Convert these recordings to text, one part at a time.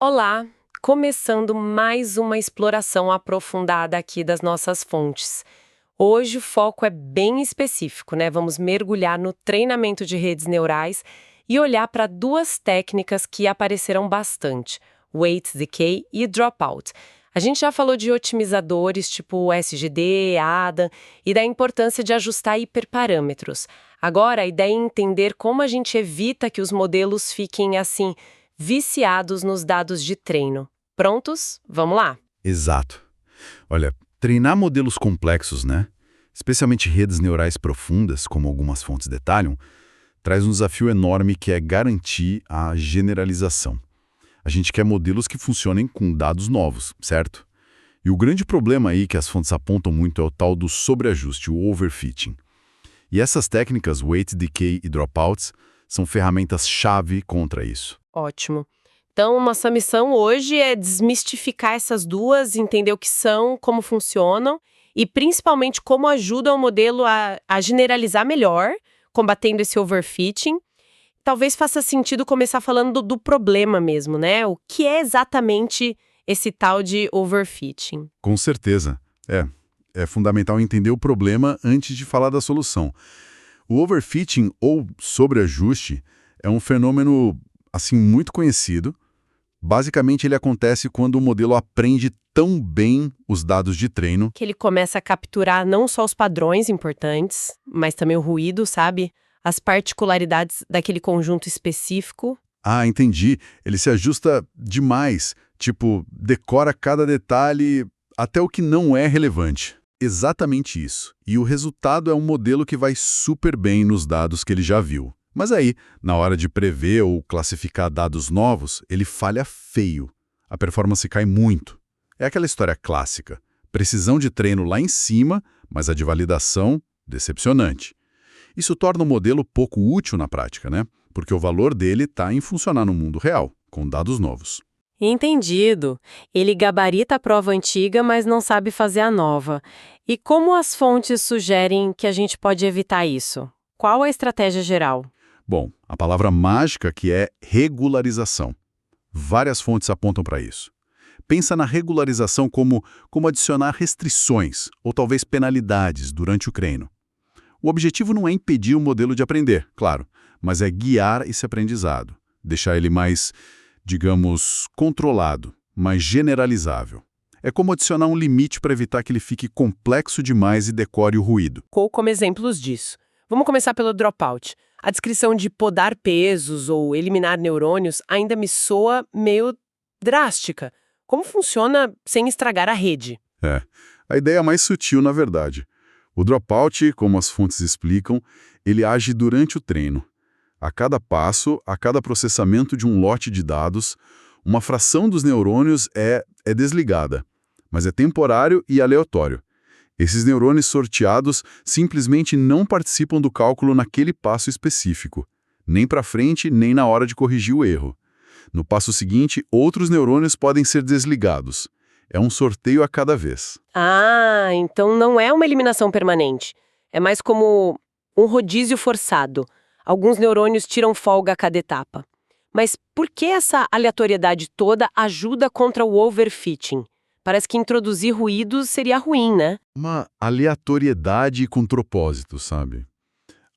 Olá! Começando mais uma exploração aprofundada aqui das nossas fontes. Hoje o foco é bem específico, né? Vamos mergulhar no treinamento de redes neurais e olhar para duas técnicas que apareceram bastante: Weight Decay e Dropout. A gente já falou de otimizadores tipo o SGD, ADA e da importância de ajustar hiperparâmetros. Agora a ideia é entender como a gente evita que os modelos fiquem assim viciados nos dados de treino. Prontos? Vamos lá! Exato. Olha, treinar modelos complexos, né? Especialmente redes neurais profundas, como algumas fontes detalham, traz um desafio enorme que é garantir a generalização. A gente quer modelos que funcionem com dados novos, certo? E o grande problema aí que as fontes apontam muito é o tal do sobreajuste, o overfitting. E essas técnicas, Weight Decay e Dropouts, são ferramentas-chave contra isso. Ótimo. Então, nossa missão hoje é desmistificar essas duas, entender o que são, como funcionam e principalmente como ajudam o modelo a generalizar melhor, combatendo esse overfitting. Talvez faça sentido começar falando do problema mesmo, né? O que é exatamente esse tal de overfitting? Com certeza. É fundamental entender o problema antes de falar da solução. O overfitting, ou sobreajuste, é um fenômeno assim muito conhecido. Basicamente, ele acontece quando o modelo aprende tão bem os dados de treino Que ele começa a capturar não só os padrões importantes, mas também o ruído, sabe? As particularidades daquele conjunto específico. Ah, entendi. Ele se ajusta demais. Tipo, decora cada detalhe, até o que não é relevante. Exatamente isso. E o resultado é um modelo que vai super bem nos dados que ele já viu. Mas aí, na hora de prever ou classificar dados novos, ele falha feio. A performance cai muito. É aquela história clássica. Precisão de treino lá em cima, mas a de validação, decepcionante. Isso torna o modelo pouco útil na prática, né? Porque o valor dele está em funcionar no mundo real, com dados novos. Entendido. Ele gabarita a prova antiga, mas não sabe fazer a nova. E como as fontes sugerem que a gente pode evitar isso? Qual a estratégia geral? Bom, a palavra mágica que é regularização. Várias fontes apontam para isso. Pensa na regularização como adicionar restrições ou talvez penalidades durante o treino. O objetivo não é impedir o modelo de aprender, claro, mas é guiar esse aprendizado, deixar ele mais, digamos, controlado, mais generalizável. É como adicionar um limite para evitar que ele fique complexo demais e decore o ruído. Como exemplos disso. Vamos começar pelo dropout. A descrição de podar pesos ou eliminar neurônios ainda me soa meio drástica. Como funciona sem estragar a rede? A ideia é mais sutil, na verdade. O dropout, como as fontes explicam, ele age durante o treino. A cada passo, a cada processamento de um lote de dados, uma fração dos neurônios é desligada, mas é temporário e aleatório. Esses neurônios sorteados simplesmente não participam do cálculo naquele passo específico, nem para frente, nem na hora de corrigir o erro. No passo seguinte, outros neurônios podem ser desligados. É um sorteio a cada vez. Ah, então não é uma eliminação permanente. É mais como um rodízio forçado. Alguns neurônios tiram folga a cada etapa. Mas por que essa aleatoriedade toda ajuda contra o overfitting? Parece que introduzir ruídos seria ruim, né? Uma aleatoriedade com propósito, sabe?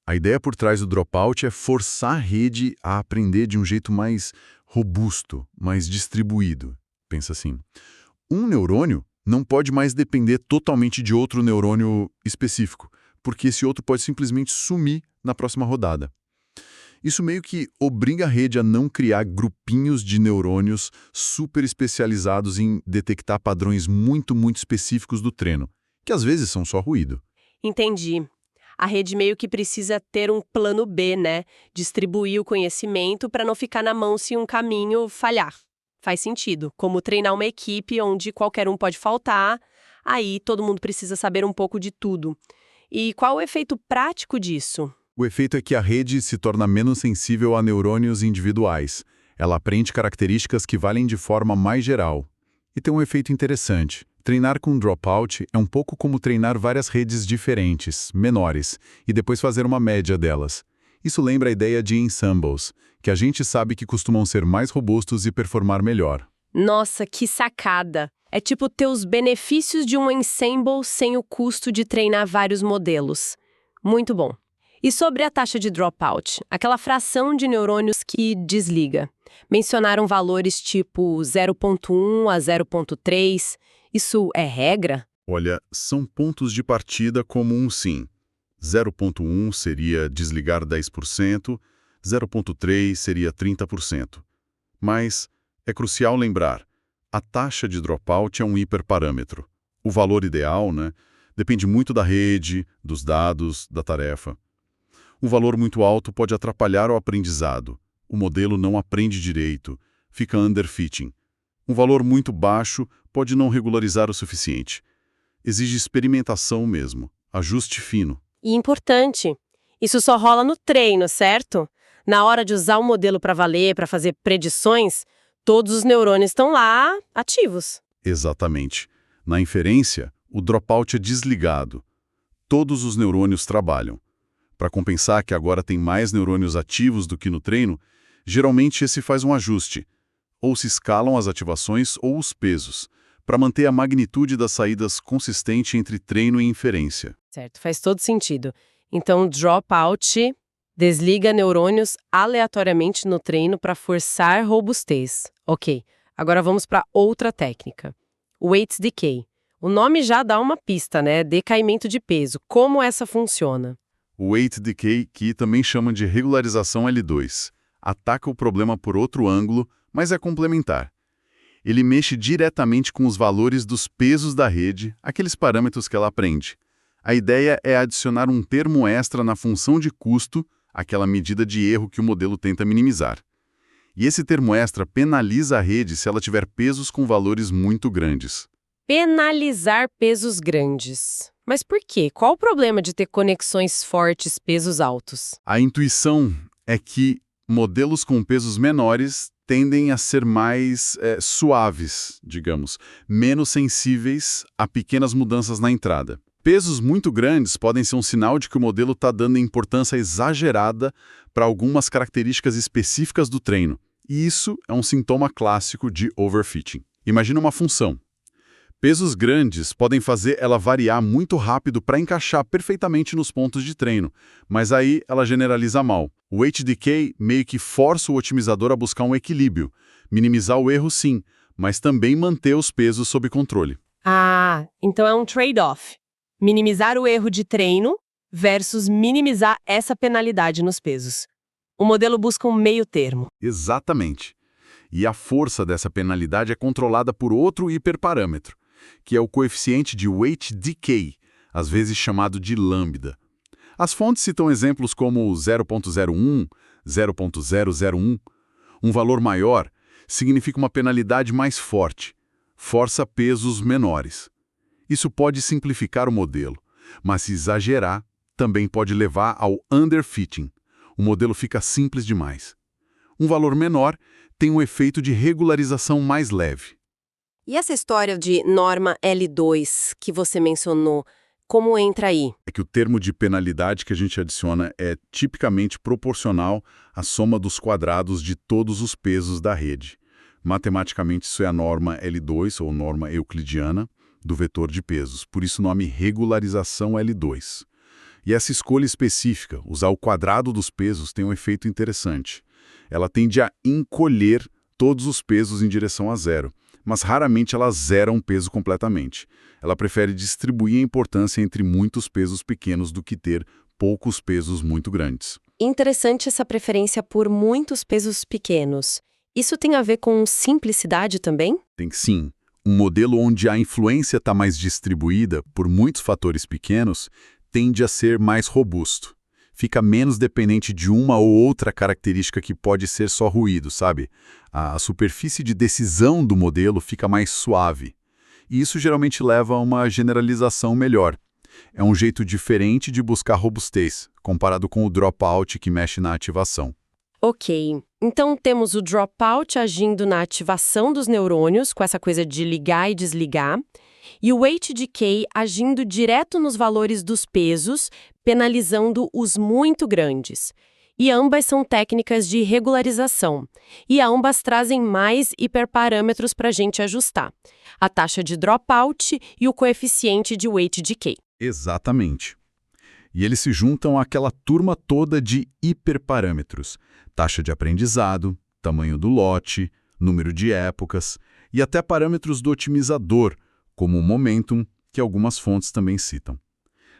A ideia por trás do dropout é forçar a rede a aprender de um jeito mais robusto, mais distribuído. Pensa assim. Um neurônio não pode mais depender totalmente de outro neurônio específico, porque esse outro pode simplesmente sumir na próxima rodada. Isso meio que obriga a rede a não criar grupinhos de neurônios super especializados em detectar padrões muito específicos do treino, que às vezes são só ruído. Entendi. A rede meio que precisa ter um plano B, né? Distribuir o conhecimento para não ficar na mão se um caminho falhar. Faz sentido. Como treinar uma equipe onde qualquer um pode faltar, aí todo mundo precisa saber um pouco de tudo. E qual o efeito prático disso? O efeito é que a rede se torna menos sensível a neurônios individuais. Ela aprende características que valem de forma mais geral. E tem um efeito interessante. Treinar com dropout é um pouco como treinar várias redes diferentes, menores, e depois fazer uma média delas. Isso lembra a ideia de ensembles, que a gente sabe que costumam ser mais robustos e performar melhor. Nossa, que sacada! É tipo ter os benefícios de um ensemble sem o custo de treinar vários modelos. Muito bom. E sobre a taxa de dropout, aquela fração de neurônios que desliga. Mencionaram valores tipo 0,1 a 0,3. Isso é regra? Olha, são pontos de partida comum sim. 0,1 seria desligar 10%, 0,3 seria 30%. Mas é crucial lembrar, a taxa de dropout é um hiperparâmetro. O valor ideal, depende muito da rede, dos dados, da tarefa. Um valor muito alto pode atrapalhar o aprendizado. O modelo não aprende direito, fica underfitting. Um valor muito baixo pode não regularizar o suficiente. Exige experimentação mesmo, ajuste fino. E importante, isso só rola no treino, certo? Na hora de usar o modelo para valer, para fazer predições, todos os neurônios estão lá ativos. Exatamente. Na inferência, o dropout é desligado. Todos os neurônios trabalham. Para compensar que agora tem mais neurônios ativos do que no treino, geralmente esse faz um ajuste. Ou se escalam as ativações ou os pesos, para manter a magnitude das saídas consistente entre treino e inferência. Certo, faz todo sentido. Então, dropout desliga neurônios aleatoriamente no treino para forçar robustez. Ok, agora vamos para outra técnica. Weight decay. O nome já dá uma pista, né? Decaimento de peso. Como essa funciona? O Weight Decay, que também chamam de regularização L2, ataca o problema por outro ângulo, mas é complementar. Ele mexe diretamente com os valores dos pesos da rede, aqueles parâmetros que ela aprende. A ideia é adicionar um termo extra na função de custo, aquela medida de erro que o modelo tenta minimizar. E esse termo extra penaliza a rede se ela tiver pesos com valores muito grandes. Penalizar pesos grandes. Mas por quê? Qual o problema de ter conexões fortes, pesos altos? A intuição é que modelos com pesos menores tendem a ser mais suaves, digamos, menos sensíveis a pequenas mudanças na entrada. Pesos muito grandes podem ser um sinal de que o modelo está dando importância exagerada para algumas características específicas do treino. E isso é um sintoma clássico de overfitting. Imagina uma função. Pesos grandes podem fazer ela variar muito rápido para encaixar perfeitamente nos pontos de treino, mas aí ela generaliza mal. O Weight Decay meio que força o otimizador a buscar um equilíbrio, minimizar o erro sim, mas também manter os pesos sob controle. Ah, então é um trade-off. Minimizar o erro de treino versus minimizar essa penalidade nos pesos. O modelo busca um meio termo. Exatamente. E a força dessa penalidade é controlada por outro hiperparâmetro, que é o coeficiente de Weight Decay, às vezes chamado de lambda. As fontes citam exemplos como 0,01, 0,001. Um valor maior significa uma penalidade mais forte, força pesos menores. Isso pode simplificar o modelo, mas se exagerar, também pode levar ao underfitting. O modelo fica simples demais. Um valor menor tem um efeito de regularização mais leve. E essa história de norma L2 que você mencionou, como entra aí? É que o termo de penalidade que a gente adiciona é tipicamente proporcional à soma dos quadrados de todos os pesos da rede. Matematicamente, isso é a norma L2, ou norma euclidiana, do vetor de pesos, por isso o nome regularização L2. E essa escolha específica, usar o quadrado dos pesos, tem um efeito interessante. Ela tende a encolher todos os pesos em direção a zero, mas raramente ela zera um peso completamente. Ela prefere distribuir a importância entre muitos pesos pequenos do que ter poucos pesos muito grandes. Interessante essa preferência por muitos pesos pequenos. Isso tem a ver com simplicidade também? Tem sim. Um modelo onde a influência está mais distribuída por muitos fatores pequenos tende a ser mais robusto. Fica menos dependente de uma ou outra característica que pode ser só ruído, sabe? A superfície de decisão do modelo fica mais suave. E isso geralmente leva a uma generalização melhor. É um jeito diferente de buscar robustez, comparado com o dropout que mexe na ativação. Ok, então temos o dropout agindo na ativação dos neurônios, com essa coisa de ligar e desligar, e o weight decay agindo direto nos valores dos pesos, penalizando os muito grandes. e ambas são técnicas de regularização. E ambas trazem mais hiperparâmetros para a gente ajustar: a taxa de dropout e o coeficiente de weight decay. Exatamente. E eles se juntam àquela turma toda de hiperparâmetros: taxa de aprendizado, tamanho do lote, número de épocas e até parâmetros do otimizador, como o momentum, que algumas fontes também citam.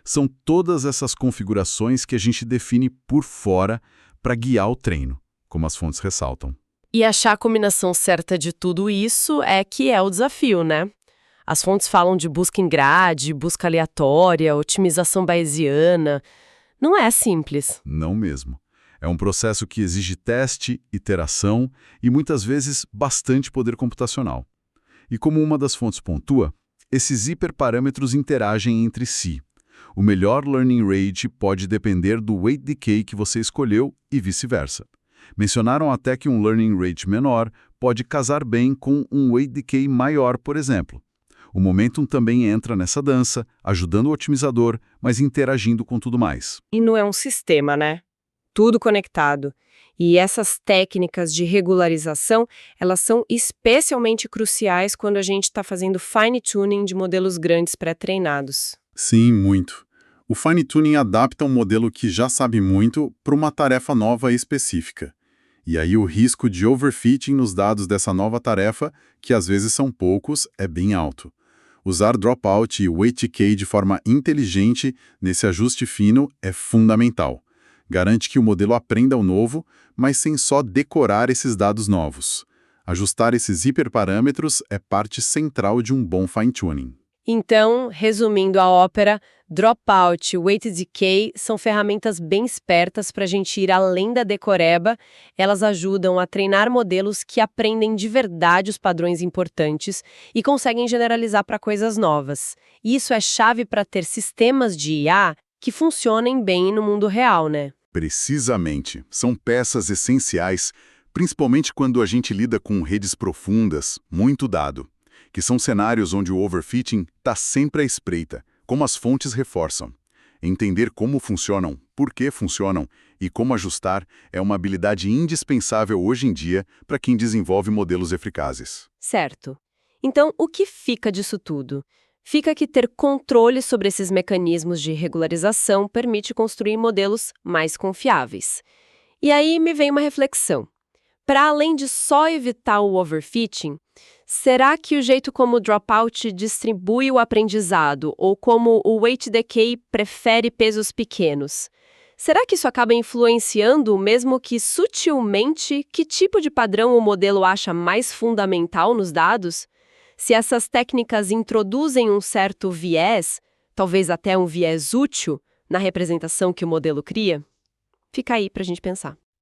São todas essas configurações que a gente define por fora para guiar o treino, como as fontes ressaltam. E achar a combinação certa de tudo isso é que é o desafio, né? As fontes falam de busca em grade, busca aleatória, otimização bayesiana. Não é simples. Não mesmo. É um processo que exige teste, iteração e muitas vezes bastante poder computacional. E como uma das fontes pontua, esses hiperparâmetros interagem entre si. O melhor learning rate pode depender do weight decay que você escolheu e vice-versa. Mencionaram até que um learning rate menor pode casar bem com um weight decay maior, por exemplo. O momentum também entra nessa dança, ajudando o otimizador, mas interagindo com tudo mais. E não é um sistema, né? Tudo conectado. E essas técnicas de regularização, elas são especialmente cruciais quando a gente está fazendo fine-tuning de modelos grandes pré-treinados. Sim, muito. O fine-tuning adapta um modelo que já sabe muito para uma tarefa nova e específica. E aí o risco de overfitting nos dados dessa nova tarefa, que às vezes são poucos, é bem alto. Usar dropout e weight decay de forma inteligente nesse ajuste fino é fundamental. Garante que o modelo aprenda o novo, mas sem só decorar esses dados novos. Ajustar esses hiperparâmetros é parte central de um bom fine-tuning. Então, resumindo a ópera, dropout e weight decay são ferramentas bem espertas para a gente ir além da decoreba. Elas ajudam a treinar modelos que aprendem de verdade os padrões importantes e conseguem generalizar para coisas novas. Isso é chave para ter sistemas de IA que funcionem bem no mundo real, né? Precisamente. São peças essenciais, principalmente quando a gente lida com redes profundas, muito dado, que são cenários onde o overfitting está sempre à espreita, como as fontes reforçam. Entender como funcionam, por que funcionam e como ajustar é uma habilidade indispensável hoje em dia para quem desenvolve modelos eficazes. Certo. Então, o que fica disso tudo? Fica que ter controle sobre esses mecanismos de regularização permite construir modelos mais confiáveis. E aí me vem uma reflexão. Para além de só evitar o overfitting, será que o jeito como o dropout distribui o aprendizado ou como o weight decay prefere pesos pequenos? Será que isso acaba influenciando, mesmo que sutilmente, que tipo de padrão o modelo acha mais fundamental nos dados? Se essas técnicas introduzem um certo viés, talvez até um viés útil, na representação que o modelo cria? Fica aí para a gente pensar.